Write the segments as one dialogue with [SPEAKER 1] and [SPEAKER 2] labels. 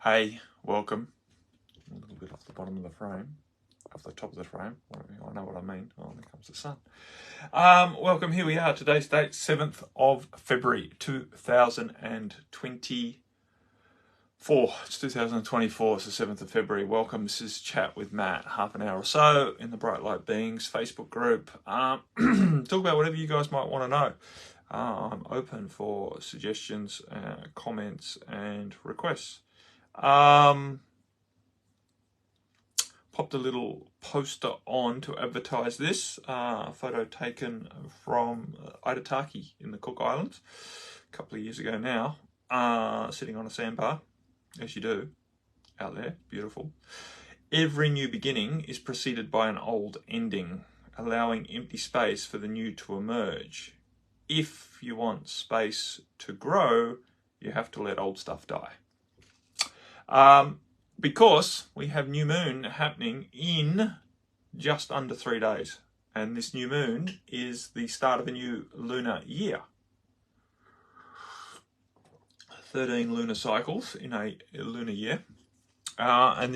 [SPEAKER 1] Hey, welcome. A little bit off the bottom of the frame, off the top of the frame. I know what I mean. Oh, there comes the sun. Welcome. Here we are. Today's date, 7th of February, 2024. It's 2024. It's the 7th of February. Welcome. This is Chat with Matt. Half an hour or so in the Bright Light Beings Facebook group. Talk about whatever you guys might want to know. I'm open for suggestions, comments, and requests. Popped a little poster on to advertise this photo taken from Itataki in the Cook Islands a couple of years ago now, sitting on a sandbar, as you do out there. Beautiful. Every new beginning is preceded by an old ending, allowing empty space for the new to emerge. If you want space to grow, you have to let old stuff die. Because we have new moon happening in just under 3 days. And this new moon is the start of a new lunar year. 13 lunar cycles in a lunar year. And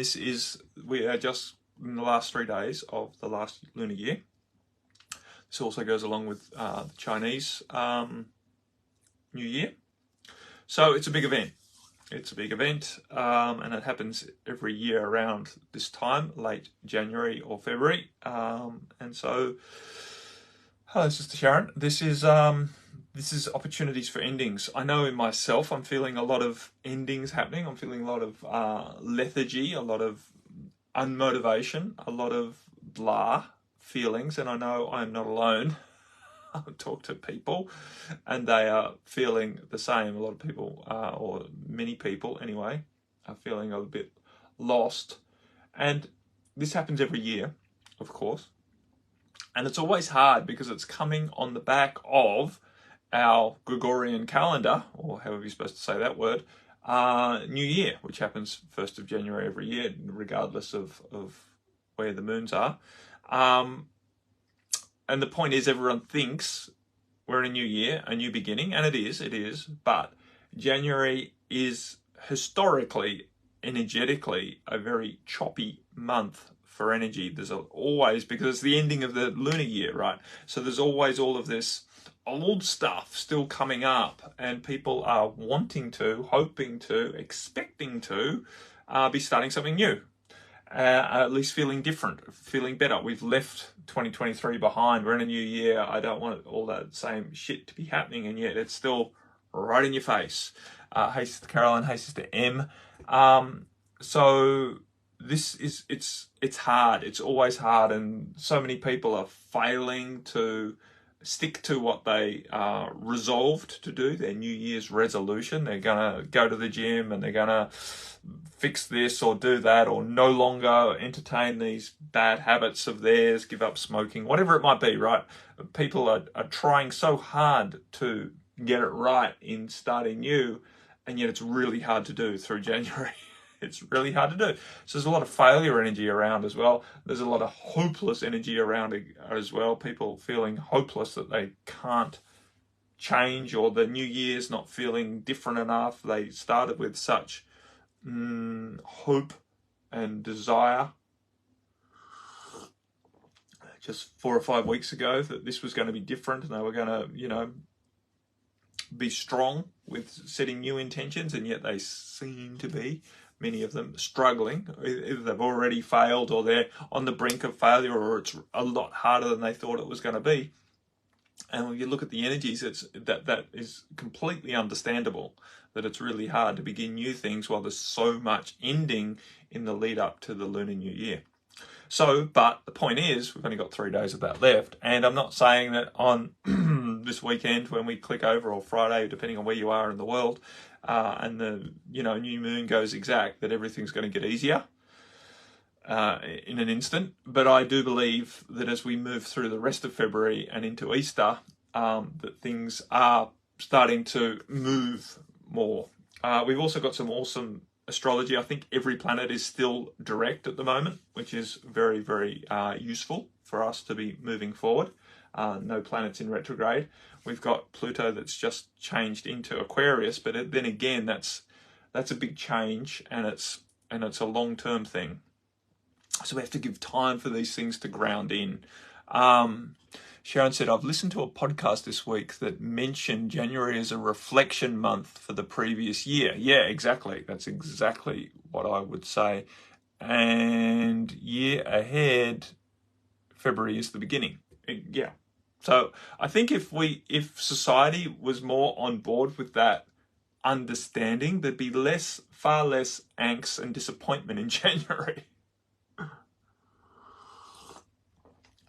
[SPEAKER 1] we are just in the last 3 days of the last lunar year. This also goes along with the Chinese New Year. So it's a big event. It's a big event, and it happens every year around this time, late January or February. And so, hello, Sister Sharon. This is opportunities for endings. I know in myself, I'm feeling a lot of endings happening. I'm feeling a lot of lethargy, a lot of unmotivation, a lot of blah feelings, and I know I'm not alone. I talk to people and they are feeling the same. A lot of people, or many people anyway, are feeling a bit lost. And this happens every year, of course. And it's always hard because it's coming on the back of our Gregorian calendar, or however you're supposed to say that word, New Year, which happens 1st of January every year, regardless of where the moons are. And the point is, everyone thinks we're in a new year, a new beginning, and it is, but January is historically, energetically, a very choppy month for energy. There's always, because it's the ending of the lunar year, right? So there's always all of this old stuff still coming up, and people are wanting to, hoping to, expecting to be starting something new. At least feeling different, feeling better. We've left 2023 behind. We're in a new year. I don't want all that same shit to be happening, and yet it's still right in your face. Hey, Sister Caroline. Hey, Sister M. So this is, it's hard. It's always hard, and so many people are failing to stick to what they resolved to do, their New Year's resolution. They're going to go to the gym and they're going to fix this or do that, or no longer entertain these bad habits of theirs, give up smoking, whatever it might be, right? People are trying so hard to get it right in starting new, and yet it's really hard to do through January. It's really hard to do. So there's a lot of failure energy around as well. There's a lot of hopeless energy around as well. People feeling hopeless that they can't change, or the new year's not feeling different enough. They started with such hope and desire just 4 or 5 weeks ago that this was going to be different, and they were going to, be strong with setting new intentions, and yet they seem to be, many of them, struggling. Either they've already failed, or they're on the brink of failure, or it's a lot harder than they thought it was going to be. And when you look at the energies, that is completely understandable, that it's really hard to begin new things while there's so much ending in the lead up to the Lunar New Year. So, but the point is, we've only got 3 days of that left. And I'm not saying that on this weekend when we click over, or Friday, depending on where you are in the world, and the new moon goes exact, that everything's going to get easier in an instant. But I do believe that as we move through the rest of February and into Easter, that things are starting to move more. We've also got some awesome astrology. I think every planet is still direct at the moment, which is very, very useful for us to be moving forward. No planets in retrograde. We've got Pluto that's just changed into Aquarius, but then again, that's that's a big change, and it's a long-term thing. So we have to give time for these things to ground in. Sharon said, I've listened to a podcast this week that mentioned January as a reflection month for the previous year. Yeah, exactly. That's exactly what I would say. And year ahead, February is the beginning. Yeah. So I think if society was more on board with that understanding, there'd be far less angst and disappointment in January.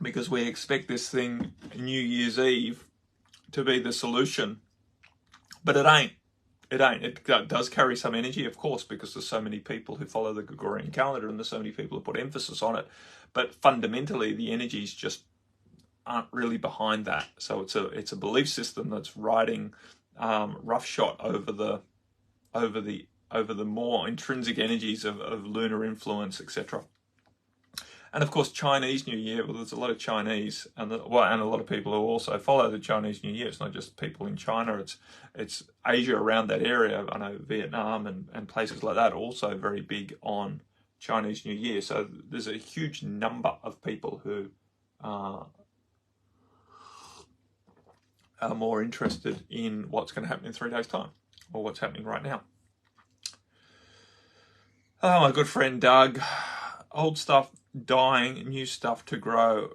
[SPEAKER 1] Because we expect this thing, New Year's Eve, to be the solution. But it ain't. It ain't. It does carry some energy, of course, because there's so many people who follow the Gregorian calendar and there's so many people who put emphasis on it. But fundamentally, the energies just aren't really behind that. So it's a belief system that's riding roughshod over the more intrinsic energies of lunar influence, etc. And of course, Chinese New Year. Well, there's a lot of Chinese, and a lot of people who also follow the Chinese New Year. It's not just people in China. It's Asia around that area. I know Vietnam and places like that are also very big on Chinese New Year. So there's a huge number of people who are more interested in what's going to happen in 3 days' time, or what's happening right now. Oh, my good friend Doug. Old stuff dying, new stuff to grow.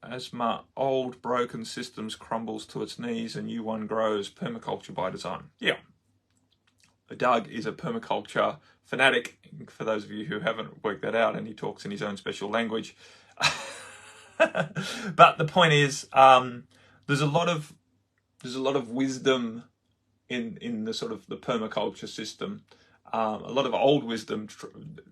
[SPEAKER 1] As my old broken systems crumbles to its knees, a new one grows. Permaculture by design. Yeah. Doug is a permaculture fanatic, for those of you who haven't worked that out, and he talks in his own special language. But the point is, there's a lot of wisdom in the sort of the permaculture system. A lot of old wisdom,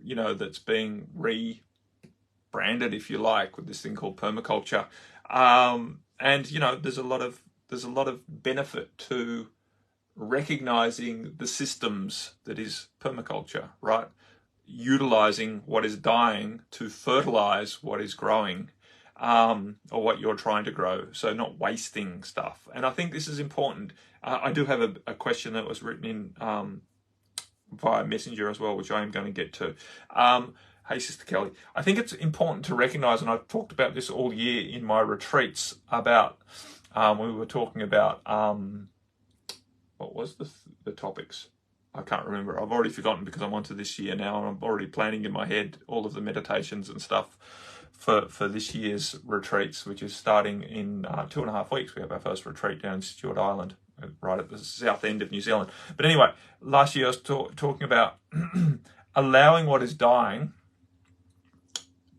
[SPEAKER 1] that's being rebranded, if you like, with this thing called permaculture. And there's a lot of benefit to recognizing the systems that is permaculture, right? Utilizing what is dying to fertilize what is growing, or what you're trying to grow. So not wasting stuff. And I think this is important. I do have a question that was written in via Messenger as well, which I am going to get to. Hey, Sister Kelly. I think it's important to recognize, and I've talked about this all year in my retreats, about we were talking about what was the topics? I can't remember. I've already forgotten because I'm onto this year now, and I'm already planning in my head all of the meditations and stuff for this year's retreats, which is starting in 2.5 weeks. We have our first retreat down in Stewart Island, right at the south end of New Zealand. But anyway, last year I was talking about allowing what is dying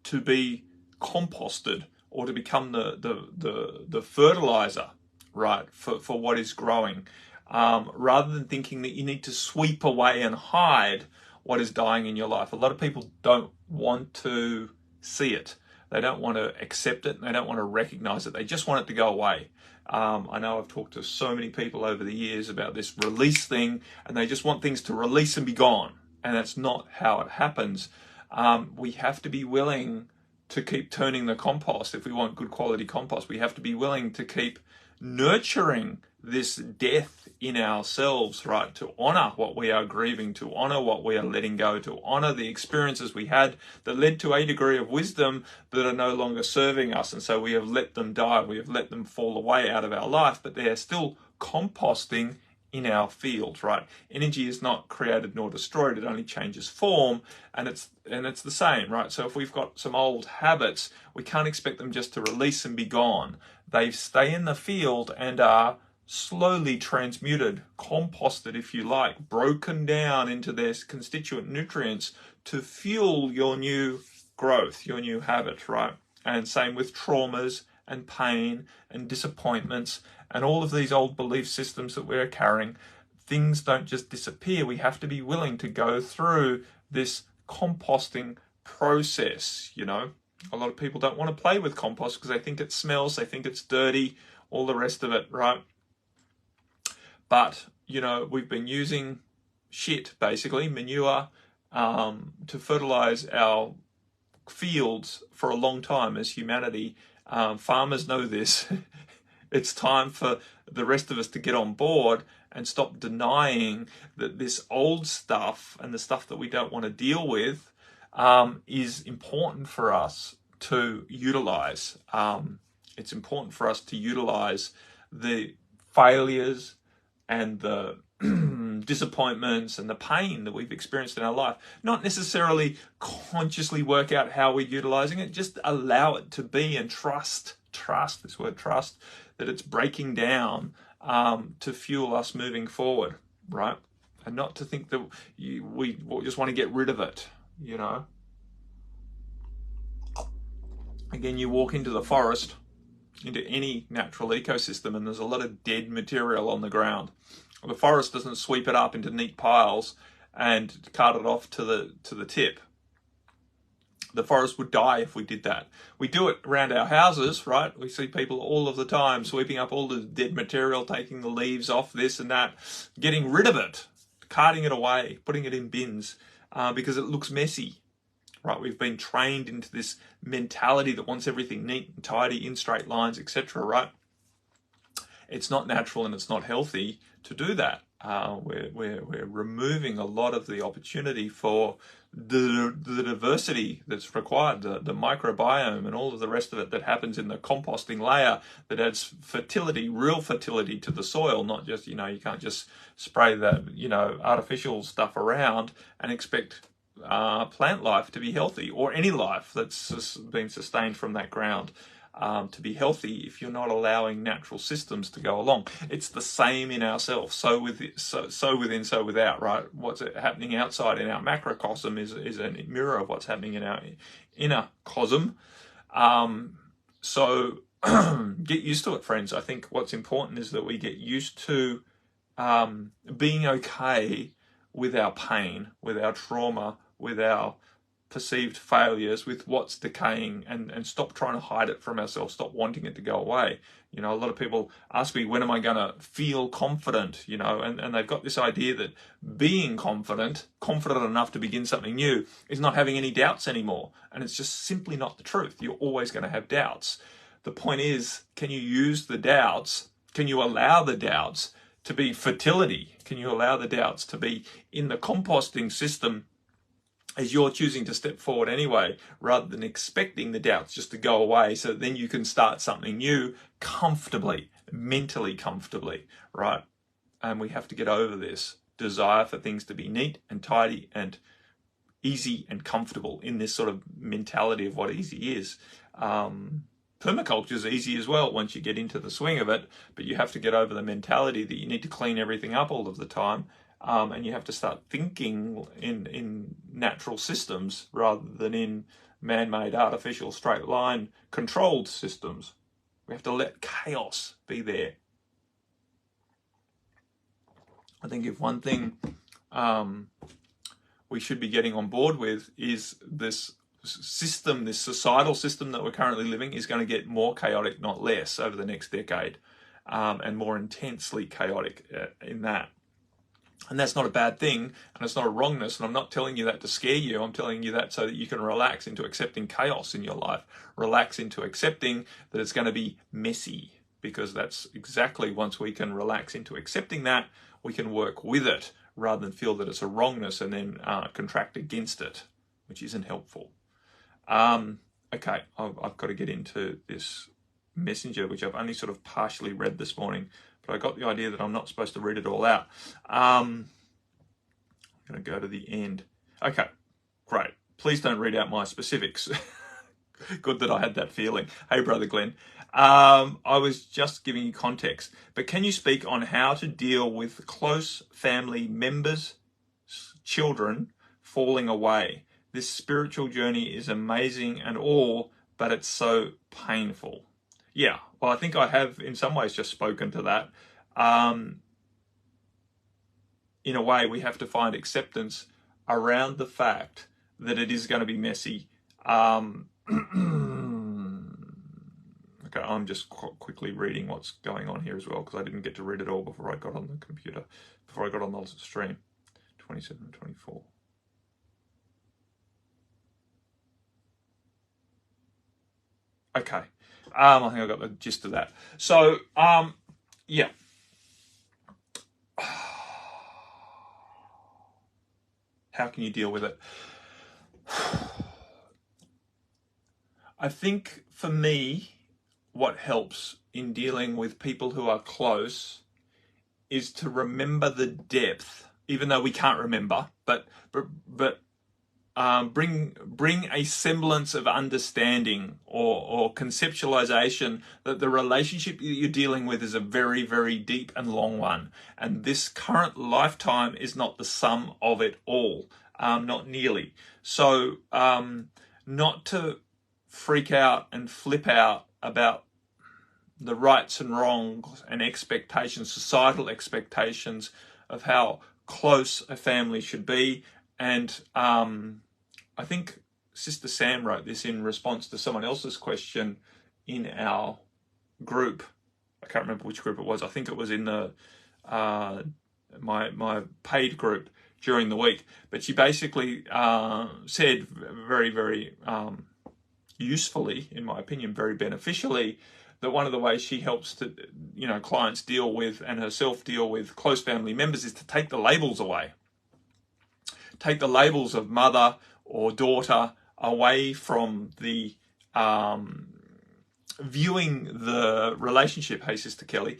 [SPEAKER 1] to be composted, or to become the fertilizer, right, for what is growing, rather than thinking that you need to sweep away and hide what is dying in your life. A lot of people don't want to see it. They don't want to accept it. They don't want to recognize it. They just want it to go away. I know I've talked to so many people over the years about this release thing, and they just want things to release and be gone. And that's not how it happens. We have to be willing to keep turning the compost. If we want good quality compost, we have to be willing to keep nurturing this death in ourselves, right? To honor what we are grieving, to honor what we are letting go, to honor the experiences we had that led to a degree of wisdom that are no longer serving us. And so we have let them die. We have let them fall away out of our life, but they are still composting in our field, right? Energy is not created nor destroyed. It only changes form, and it's the same, right? So if we've got some old habits, we can't expect them just to release and be gone. They stay in the field and are slowly transmuted, composted, if you like, broken down into their constituent nutrients to fuel your new growth, your new habit, right? And same with traumas and pain and disappointments and all of these old belief systems that we're carrying. Things don't just disappear. We have to be willing to go through this composting process, A lot of people don't want to play with compost because they think it smells, they think it's dirty, all the rest of it, right? But, we've been using shit, basically, manure, to fertilize our fields for a long time as humanity. Farmers know this. It's time for the rest of us to get on board and stop denying that this old stuff and the stuff that we don't want to deal with is important for us to utilize. It's important for us to utilize the failures and the disappointments and the pain that we've experienced in our life. Not necessarily consciously work out how we're utilizing it, just allow it to be and trust, this word trust, that it's breaking down to fuel us moving forward, right? And not to think that we just want to get rid of it, you know. Again, you walk into the forest, into any natural ecosystem, and there's a lot of dead material on the ground. The forest doesn't sweep it up into neat piles and cart it off to the tip. The forest would die if we did that. We do it around our houses, right? We see people all of the time sweeping up all the dead material, taking the leaves off this and that, getting rid of it, carting it away, putting it in bins because it looks messy. Right, we've been trained into this mentality that wants everything neat and tidy, in straight lines, etc. Right? It's not natural and it's not healthy to do that. We're removing a lot of the opportunity for the diversity that's required, the microbiome and all of the rest of it that happens in the composting layer that adds fertility, real fertility to the soil, not just, you can't just spray that, artificial stuff around and expect plant life to be healthy, or any life that's been sustained from that ground to be healthy if you're not allowing natural systems to go along. It's the same in ourselves, so within, so without, right? What's happening outside in our macrocosm is a mirror of what's happening in our inner cosm. So get used to it, friends. I think what's important is that we get used to being okay with our pain, with our trauma, with our perceived failures, with what's decaying, and stop trying to hide it from ourselves, stop wanting it to go away. A lot of people ask me, when am I going to feel confident, and they've got this idea that being confident enough to begin something new is not having any doubts anymore. And it's just simply not the truth. You're always going to have doubts. The point is, can you use the doubts? Can you allow the doubts to be fertility? Can you allow the doubts to be in the composting system as you're choosing to step forward anyway, rather than expecting the doubts just to go away, so that then you can start something new comfortably, mentally comfortably, right? And we have to get over this desire for things to be neat and tidy and easy and comfortable in this sort of mentality of what easy is. Permaculture is easy as well once you get into the swing of it, but you have to get over the mentality that you need to clean everything up all of the time. And you have to start thinking in natural systems rather than in man-made, artificial, straight line controlled systems. We have to let chaos be there. I think if one thing we should be getting on board with is this system, this societal system that we're currently living is going to get more chaotic, not less, over the next decade, and more intensely chaotic in that. And that's not a bad thing, and it's not a wrongness, and I'm not telling you that to scare you. I'm telling you that so that you can relax into accepting chaos in your life. Relax into accepting that it's going to be messy, because that's exactly, once we can relax into accepting that, we can work with it rather than feel that it's a wrongness and then contract against it, which isn't helpful. Okay, I've got to get into this messenger, which I've only sort of partially read this morning, but I got the idea that I'm not supposed to read it all out. I'm going to go to the end. Okay, great. Please don't read out my specifics. Good that I had that feeling. Hey, Brother Glenn. I was just giving you context, but can you speak on how to deal with close family members, children falling away? This spiritual journey is amazing and all, but it's so painful. Yeah, well, I think I have in some ways just spoken to that. In a way, we have to find acceptance around the fact that it is going to be messy. Okay, I'm just quickly reading what's going on here as well, because I didn't get to read it all before I got on the computer, before I got on the stream. 27 and 24. Okay. I think I got the gist of that. So, yeah. How can you deal with it? I think for me, what helps in dealing with people who are close is to remember the depth, even though we can't remember, but bring a semblance of understanding or conceptualization that the relationship that you're dealing with is a very, very deep and long one. And this current lifetime is not the sum of it all, not nearly. So not to freak out and flip out about the rights and wrongs and expectations, societal expectations of how close a family should be. And I think Sister Sam wrote this in response to someone else's question in our group. I can't remember which group it was. I think it was in the my paid group during the week. But she basically said very, very usefully, in my opinion, very beneficially, that one of the ways she helps to, clients deal with and herself deal with close family members is to take the labels away. Take the labels of mother or daughter away from the viewing the relationship, hey Sister Kelly,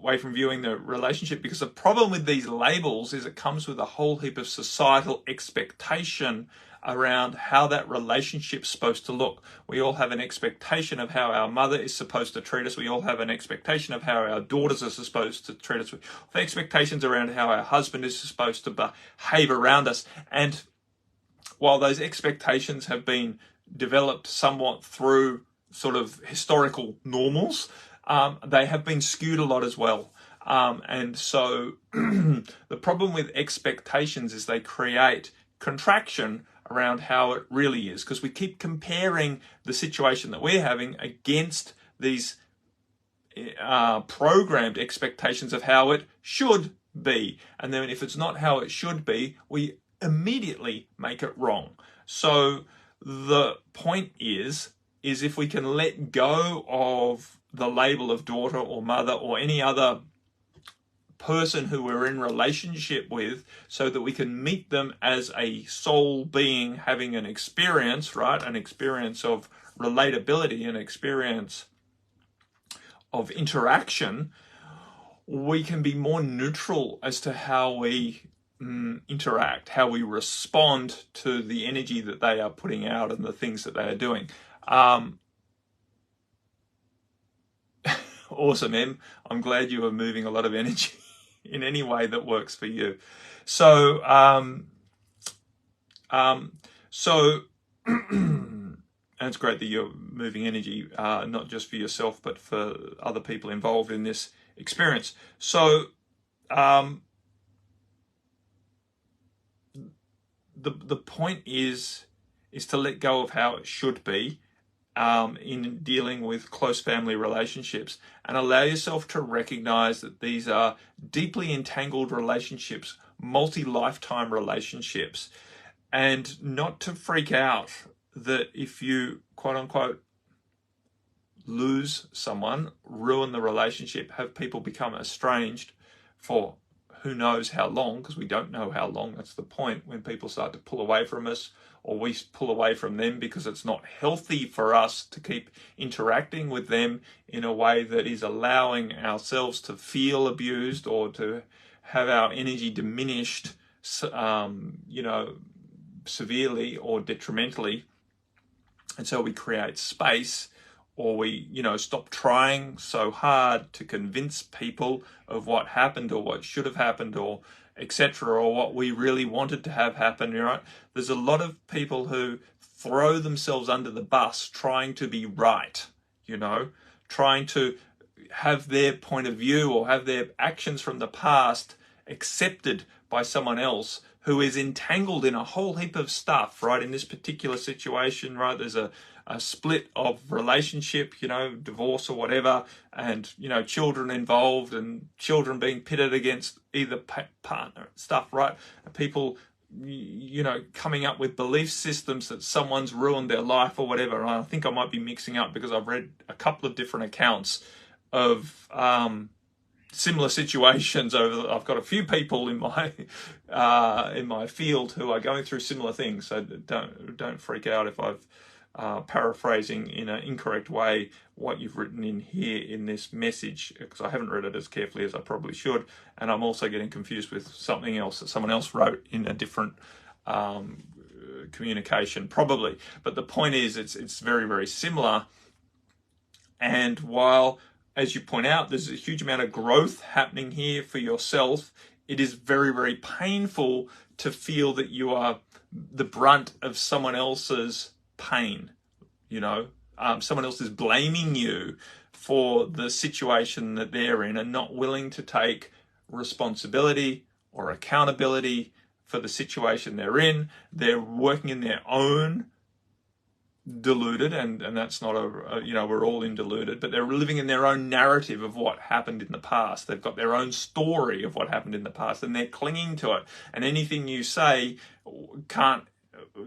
[SPEAKER 1] away from viewing the relationship, because the problem with these labels is it comes with a whole heap of societal expectation around how that relationship's supposed to look. We all have an expectation of how our mother is supposed to treat us. We all have an expectation of how our daughters are supposed to treat us. We have expectations around how our husband is supposed to behave around us. And while those expectations have been developed somewhat through sort of historical normals, they have been skewed a lot as well. And so the problem with expectations is they create contraction around how it really is, because we keep comparing the situation that we're having against these programmed expectations of how it should be. And then if it's not how it should be, we immediately make it wrong. So the point is if we can let go of the label of daughter or mother or any other person who we're in relationship with, so that we can meet them as a soul being having an experience, right? An experience of relatability, an experience of interaction, we can be more neutral as to how we interact, how we respond to the energy that they are putting out and the things that they are doing. Awesome, Em. I'm glad you are moving a lot of energy in any way that works for you. So, and it's great that you're moving energy, not just for yourself, but for other people involved in this experience. So, the point is to let go of how it should be in dealing with close family relationships, and allow yourself to recognize that these are deeply entangled relationships, multi-lifetime relationships, and not to freak out that if you, quote unquote, lose someone, ruin the relationship, have people become estranged for who knows how long, because we don't know how long. That's the point, when people start to pull away from us, or we pull away from them, because it's not healthy for us to keep interacting with them in a way that is allowing ourselves to feel abused or to have our energy diminished, severely or detrimentally. And so we create space, or we, stop trying so hard to convince people of what happened or what should have happened, or etc., or what we really wanted to have happen, right? There's a lot of people who throw themselves under the bus trying to be right, trying to have their point of view or have their actions from the past accepted by someone else who is entangled in a whole heap of stuff, right? In this particular situation, right, there's a split of relationship, divorce or whatever, and, children involved, and children being pitted against either partner, stuff, right? People you know, coming up with belief systems that someone's ruined their life or whatever. And I think I might be mixing up because I've read a couple of different accounts of similar situations. I've got a few people in my field who are going through similar things. So don't freak out if I've paraphrasing in an incorrect way what you've written in here in this message, because I haven't read it as carefully as I probably should, and I'm also getting confused with something else that someone else wrote in a different communication probably. But the point is, it's very, very similar. And while, as you point out, there's a huge amount of growth happening here for yourself, it is very, very painful to feel that you are the brunt of someone else's pain. You know, someone else is blaming you for the situation that they're in and not willing to take responsibility or accountability for the situation they're in. They're working in their own deluded, and that's not you know, we're all in deluded, but they're living in their own narrative of what happened in the past. They've got their own story of what happened in the past, and they're clinging to it. And anything you say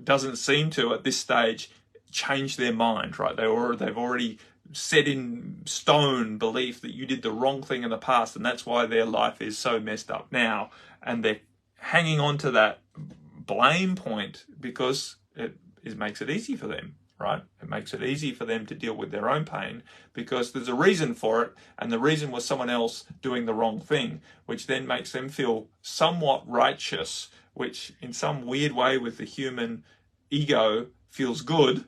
[SPEAKER 1] doesn't seem to, at this stage, change their mind, right? They've already set in stone belief that you did the wrong thing in the past, and that's why their life is so messed up now. And they're hanging on to that blame point because it makes it easy for them, right? It makes it easy for them to deal with their own pain because there's a reason for it, and the reason was someone else doing the wrong thing, which then makes them feel somewhat righteous, which in some weird way with the human ego feels good,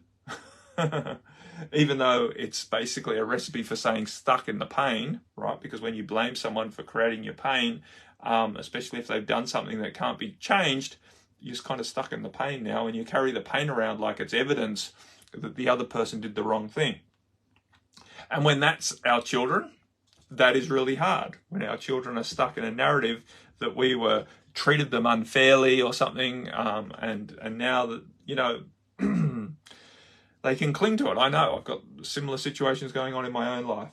[SPEAKER 1] even though it's basically a recipe for staying stuck in the pain, right? Because when you blame someone for creating your pain, especially if they've done something that can't be changed, you're just kind of stuck in the pain now, and you carry the pain around like it's evidence that the other person did the wrong thing. And when that's our children, that is really hard. When our children are stuck in a narrative that we were treated them unfairly or something, and now that, you know, they can cling to it. I know I've got similar situations going on in my own life,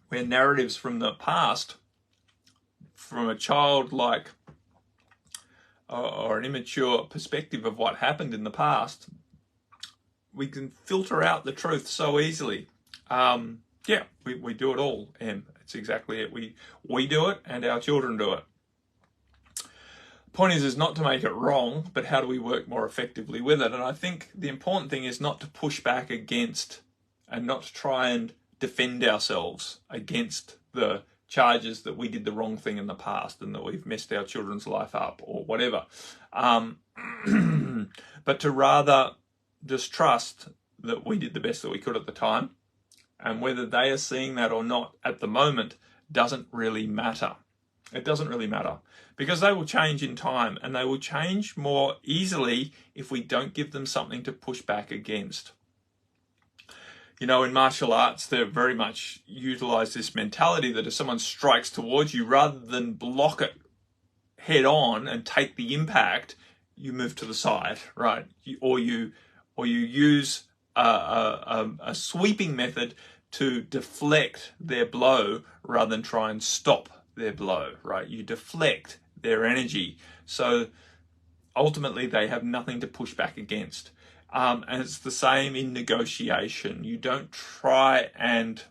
[SPEAKER 1] where narratives from the past, from a childlike or an immature perspective of what happened in the past, we can filter out the truth so easily. Yeah, we do it all, Em. It's exactly it. We do it, and our children do it. Point is not to make it wrong, but how do we work more effectively with it? And I think the important thing is not to push back against and not to try and defend ourselves against the charges that we did the wrong thing in the past and that we've messed our children's life up or whatever. But to rather just trust that we did the best that we could at the time, and whether they are seeing that or not at the moment doesn't really matter. It doesn't really matter, because they will change in time, and they will change more easily if we don't give them something to push back against. You know, in martial arts, they very much utilize this mentality that if someone strikes towards you, rather than block it head on and take the impact, you move to the side, right? Or you use a sweeping method to deflect their blow rather than try and stop their blow, right? You deflect their energy. So ultimately they have nothing to push back against. And it's the same in negotiation. You don't try and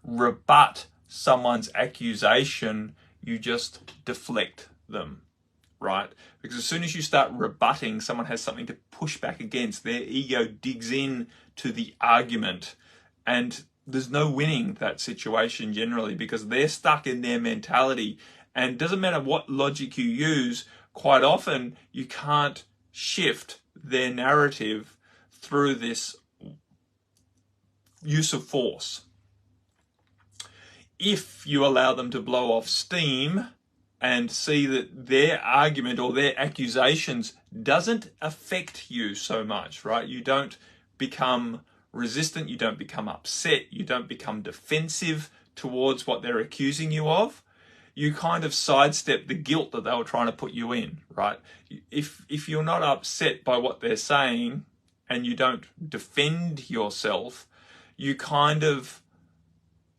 [SPEAKER 1] rebut someone's accusation, you just deflect them, right? Because as soon as you start rebutting, someone has something to push back against. Their ego digs in to the argument, and there's no winning that situation generally because they're stuck in their mentality. And it doesn't matter what logic you use, quite often you can't shift their narrative through this use of force. If you allow them to blow off steam and see that their argument or their accusations doesn't affect you so much, right? You don't become resistant, you don't become upset, you don't become defensive towards what they're accusing you of. You kind of sidestep the guilt that they were trying to put you in, right? If you're not upset by what they're saying and you don't defend yourself, you kind of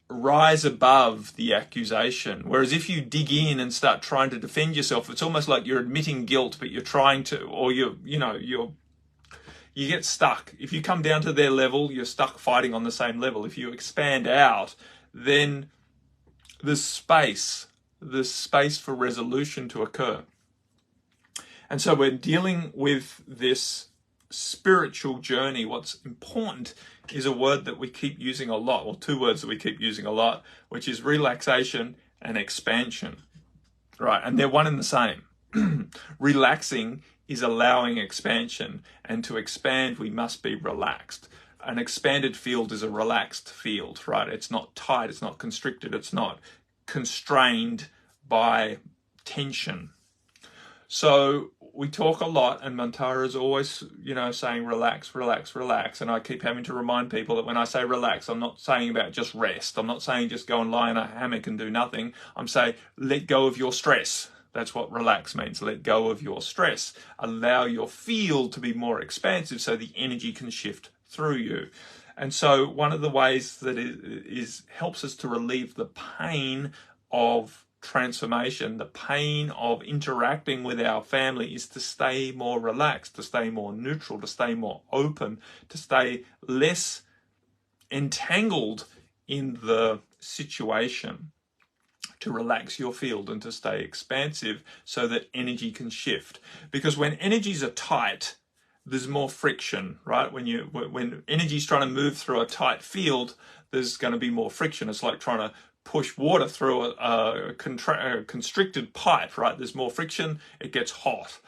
[SPEAKER 1] rise above the accusation. Whereas if you dig in and start trying to defend yourself, it's almost like you're admitting guilt, but you're trying to, or you get stuck. If you come down to their level, you're stuck fighting on the same level. If you expand out, then there's space for resolution to occur. And so we're dealing with this spiritual journey. What's important is a word that we keep using a lot, or two words that we keep using a lot, which is relaxation and expansion. Right, and they're one and the same. Relaxing is allowing expansion, and to expand we must be relaxed. An expanded field is a relaxed field, right? It's not tight, it's not constricted, it's not constrained by tension. So we talk a lot, and Mantara is always, saying relax, relax, relax. And I keep having to remind people that when I say relax, I'm not saying about just rest. I'm not saying just go and lie in a hammock and do nothing. I'm saying let go of your stress. That's what relax means. Let go of your stress. Allow your field to be more expansive so the energy can shift through you. And so one of the ways that it helps us to relieve the pain of transformation, the pain of interacting with our family, is to stay more relaxed, to stay more neutral, to stay more open, to stay less entangled in the situation, to relax your field and to stay expansive so that energy can shift. Because when energies are tight, there's more friction, right? When energy's trying to move through a tight field, there's going to be more friction. It's like trying to push water through a constricted pipe, right? There's more friction, it gets hot,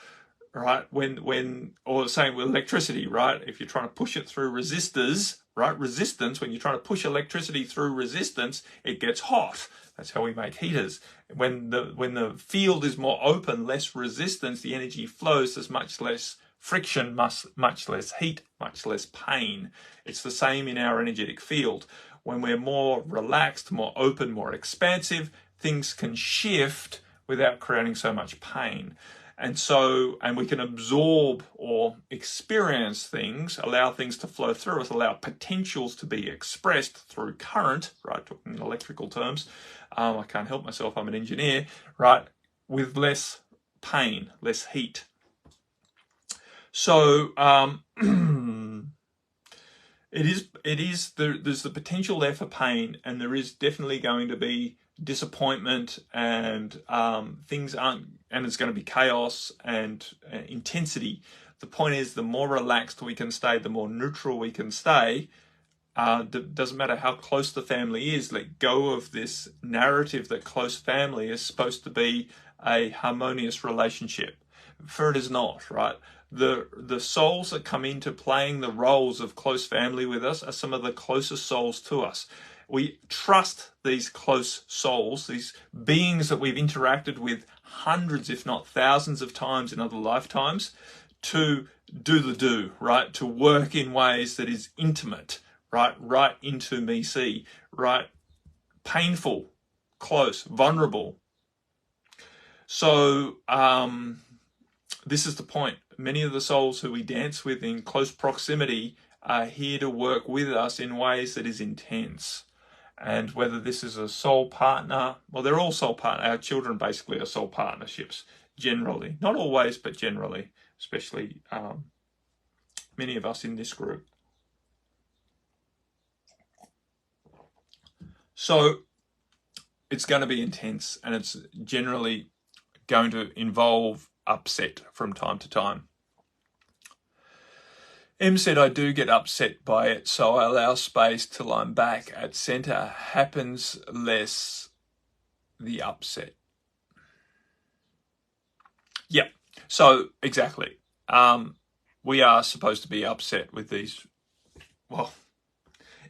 [SPEAKER 1] right? Or the same with electricity, right? If you're trying to push it through resistors, right? Resistance, when you're trying to push electricity through resistance, it gets hot. That's how we make heaters. When the field is more open, less resistance, the energy flows, there's much less friction, much less heat, much less pain. It's the same in our energetic field. When we're more relaxed, more open, more expansive, things can shift without creating so much pain. And we can absorb or experience things, allow things to flow through us, allow potentials to be expressed through current, right, talking in electrical terms. I can't help myself, I'm an engineer, right, with less pain, less heat. So there's the potential there for pain, and there is definitely going to be disappointment, and things aren't, and it's going to be chaos and intensity. The point is, the more relaxed we can stay, the more neutral we can stay. Doesn't matter how close the family is. Let go of this narrative that close family is supposed to be a harmonious relationship, for it is not, right? The souls that come into playing the roles of close family with us are some of the closest souls to us. We trust these close souls, these beings that we've interacted with hundreds, if not thousands of times in other lifetimes, to do, right? To work in ways that is intimate, right into me see, right? Painful, close, vulnerable. So this is the point. Many of the souls who we dance with in close proximity are here to work with us in ways that is intense. And whether this is a soul partner, well, they're all soul partners. Our children basically are soul partnerships, generally. Not always, but generally, especially many of us in this group. So it's going to be intense, and it's generally going to involve upset from time to time. M said, I do get upset by it, so I allow space till I'm back at centre. Happens less the upset. Yep. So exactly. We are supposed to be upset with these. Well,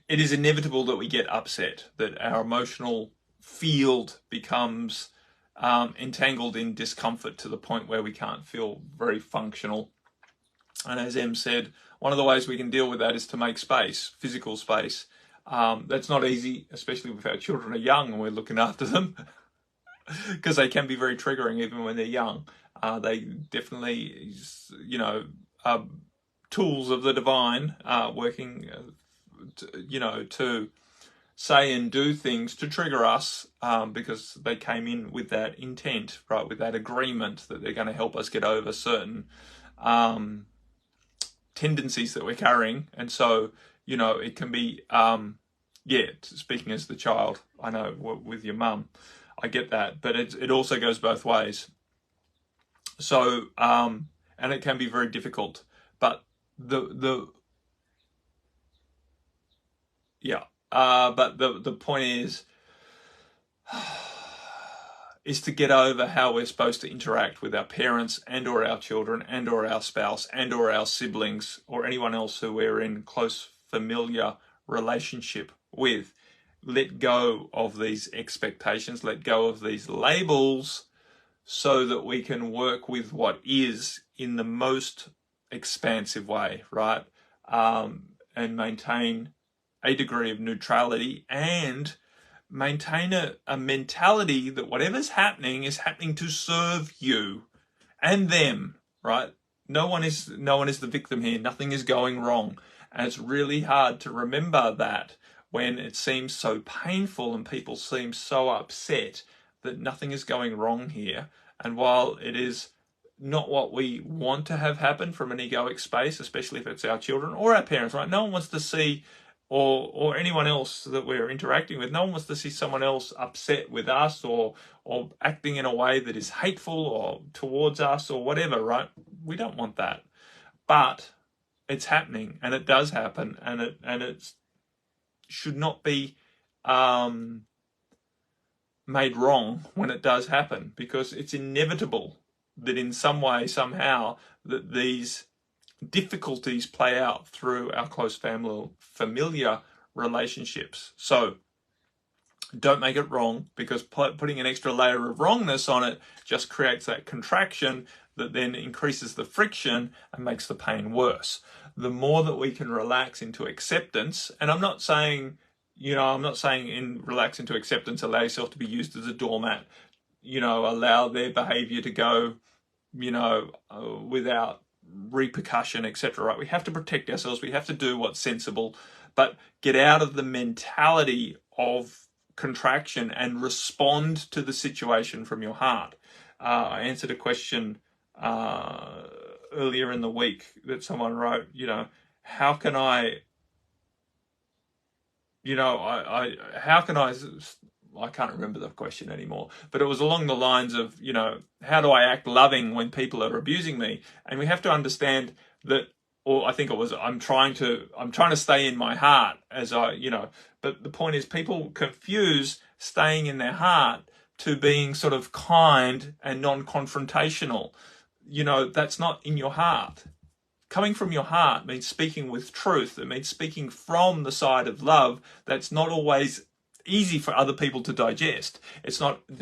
[SPEAKER 1] it is inevitable that we get upset, that our emotional field becomes entangled in discomfort to the point where we can't feel very functional. And as Em said, one of the ways we can deal with that is to make space, physical space. That's not easy, especially if our children are young and we're looking after them, because they can be very triggering even when they're young. They definitely, are tools of the divine, working, to say and do things to trigger us because they came in with that intent, right, with that agreement that they're going to help us get over certain tendencies that we're carrying. And so, it can be, speaking as the child, I know with your mum, I get that, but it also goes both ways. So, and it can be very difficult, but the point is to get over how we're supposed to interact with our parents and or our children and or our spouse and or our siblings or anyone else who we're in close familiar relationship with. Let go of these expectations, let go of these labels, so that we can work with what is in the most expansive way, right? And maintain a degree of neutrality and maintain a mentality that whatever's happening is happening to serve you and them, right? No one is the victim here. Nothing is going wrong. And it's really hard to remember that when it seems so painful and people seem so upset that nothing is going wrong here. And while it is not what we want to have happen from an egoic space, especially if it's our children or our parents, right? No one wants to see, or anyone else that we're interacting with, no one wants to see someone else upset with us or acting in a way that is hateful or towards us or whatever, right? We don't want that. But it's happening, and it does happen, and it should not be made wrong when it does happen, because it's inevitable that in some way, somehow, that these difficulties play out through our close familiar relationships. So don't make it wrong, because putting an extra layer of wrongness on it just creates that contraction that then increases the friction and makes the pain worse. The more that we can relax into acceptance, and I'm not saying relax into acceptance, allow yourself to be used as a doormat, allow their behavior to go, without repercussion, etc. Right? We have to protect ourselves. We have to do what's sensible, but get out of the mentality of contraction and respond to the situation from your heart. I answered a question earlier in the week that someone wrote, how can I can't remember the question anymore, but it was along the lines of, how do I act loving when people are abusing me? And we have to understand that, or I think it was, I'm trying to stay in my heart but the point is, people confuse staying in their heart to being sort of kind and non-confrontational. That's not in your heart. Coming from your heart means speaking with truth. It means speaking from the side of love. That's not always easy for other people to digest. It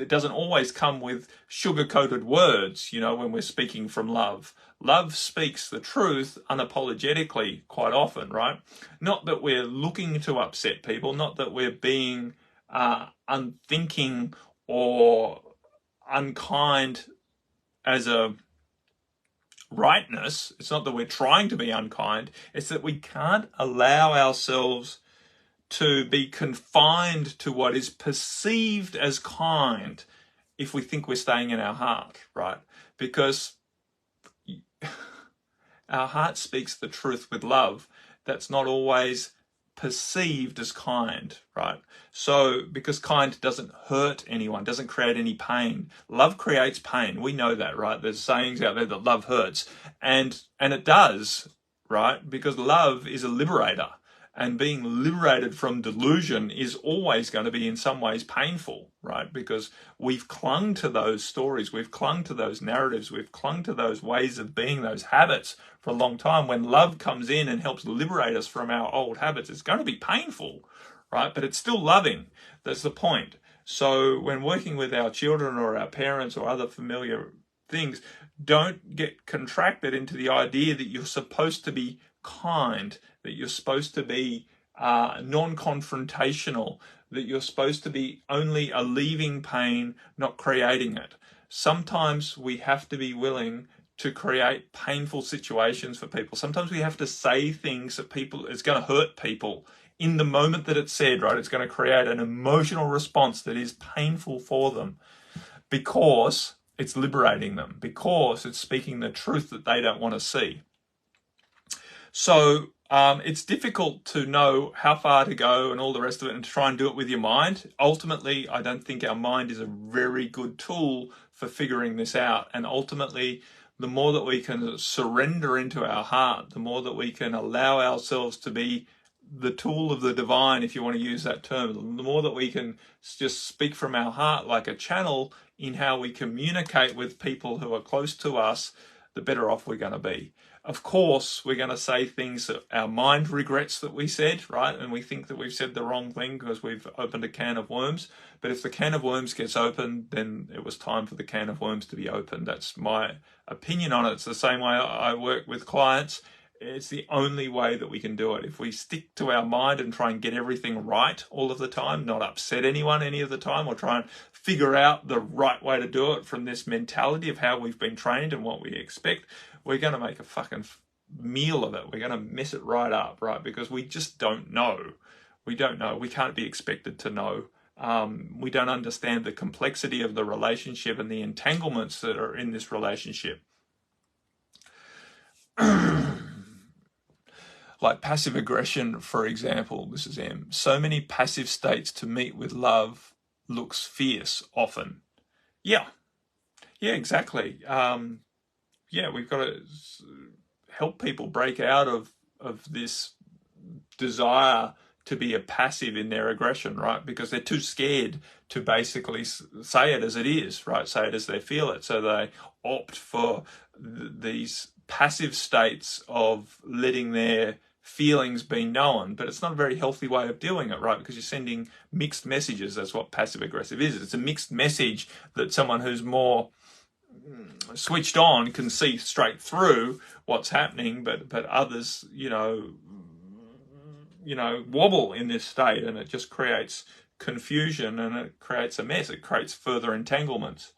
[SPEAKER 1] doesn't always come with sugar-coated words, when we're speaking from love. Love speaks the truth unapologetically quite often, right? Not that we're looking to upset people, not that we're being unthinking or unkind as a rightness. It's not that we're trying to be unkind. It's that we can't allow ourselves to be confined to what is perceived as kind if we think we're staying in our heart, right? Because our heart speaks the truth with love. That's not always perceived as kind, right? So, because kind doesn't hurt anyone, doesn't create any pain. Love creates pain. We know that, right? There's sayings out there that love hurts. And it does, right? Because love is a liberator. And being liberated from delusion is always going to be in some ways painful, right? Because we've clung to those stories, we've clung to those narratives, we've clung to those ways of being, those habits for a long time. When love comes in and helps liberate us from our old habits, it's going to be painful, right? But it's still loving. That's the point. So when working with our children or our parents or other familiar things, don't get contracted into the idea that you're supposed to be kind, that you're supposed to be non-confrontational, that you're supposed to be only alleviating pain, not creating it. Sometimes we have to be willing to create painful situations for people. Sometimes we have to say things that it's going to hurt people in the moment that it's said, right? It's going to create an emotional response that is painful for them because it's liberating them, because it's speaking the truth that they don't want to see. So it's difficult to know how far to go and all the rest of it and to try and do it with your mind. Ultimately, I don't think our mind is a very good tool for figuring this out. And ultimately, the more that we can surrender into our heart, the more that we can allow ourselves to be the tool of the divine, if you want to use that term, the more that we can just speak from our heart like a channel in how we communicate with people who are close to us, the better off we're going to be. Of course, we're going to say things that our mind regrets that we said, right? And we think that we've said the wrong thing because we've opened a can of worms. But if the can of worms gets opened, then it was time for the can of worms to be opened. That's my opinion on it. It's the same way I work with clients. It's the only way that we can do it. If we stick to our mind and try and get everything right all of the time, not upset anyone any of the time, or try and figure out the right way to do it from this mentality of how we've been trained and what we expect, we're going to make a fucking meal of it. We're going to mess it right up, right? Because we just don't know. We don't know. We can't be expected to know. We don't understand the complexity of the relationship and the entanglements that are in this relationship. Like passive aggression, for example, this is M. So many passive states to meet with love looks fierce often. Yeah, exactly. We've got to help people break out of this desire to be a passive in their aggression, right? Because they're too scared to basically say it as it is, right? Say it as they feel it. So they opt for these passive states of letting their feelings be known, but it's not a very healthy way of doing it, right? Because you're sending mixed messages. That's what passive aggressive is. It's a mixed message that someone who's more switched on can see straight through what's happening, but others, wobble in this state, and it just creates confusion and it creates a mess. It creates further entanglements.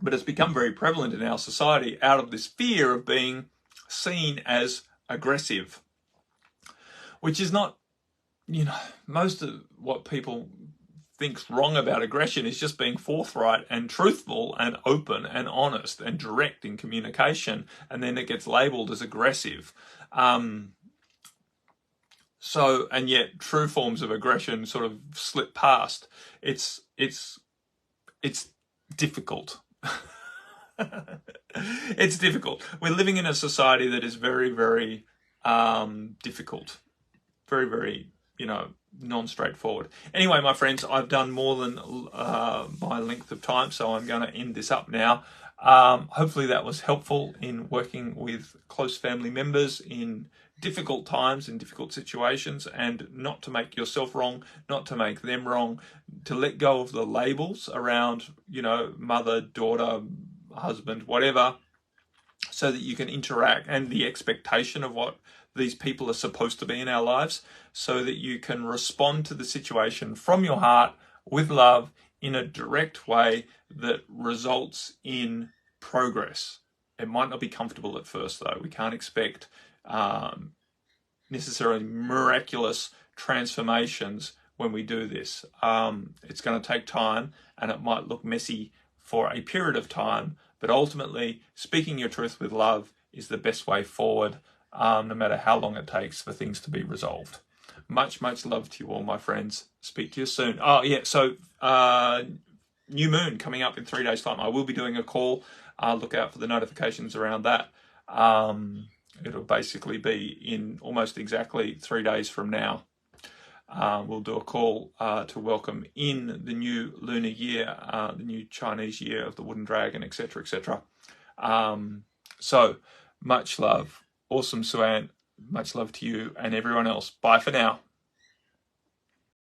[SPEAKER 1] But it's become very prevalent in our society out of this fear of being seen as aggressive, which is not, most of what people think's wrong about aggression is just being forthright and truthful and open and honest and direct in communication, and then it gets labelled as aggressive. And yet true forms of aggression sort of slip past. It's difficult. It's difficult. We're living in a society that is very, very difficult. Very, very, non-straightforward. Anyway, my friends, I've done more than my length of time, so I'm going to end this up now. Hopefully that was helpful in working with close family members in difficult times, in difficult situations, and not to make yourself wrong, not to make them wrong, to let go of the labels around, mother, daughter, husband, whatever, so that you can interact, and the expectation of what these people are supposed to be in our lives, so that you can respond to the situation from your heart with love in a direct way that results in progress. It might not be comfortable at first, though. We can't expect necessarily miraculous transformations when we do this. It's going to take time, and it might look messy for a period of time, but ultimately speaking your truth with love is the best way forward, no matter how long it takes for things to be resolved. Much, much love to you all, my friends. Speak to you soon. Oh, yeah, so new moon coming up in 3 days' time. I will be doing a call. Look out for the notifications around that. It'll basically be in almost exactly 3 days from now. We'll do a call to welcome in the new lunar year, the new Chinese year of the wooden dragon, etc., etc. So much love. Awesome, Suan. Much love to you and everyone else. Bye for now.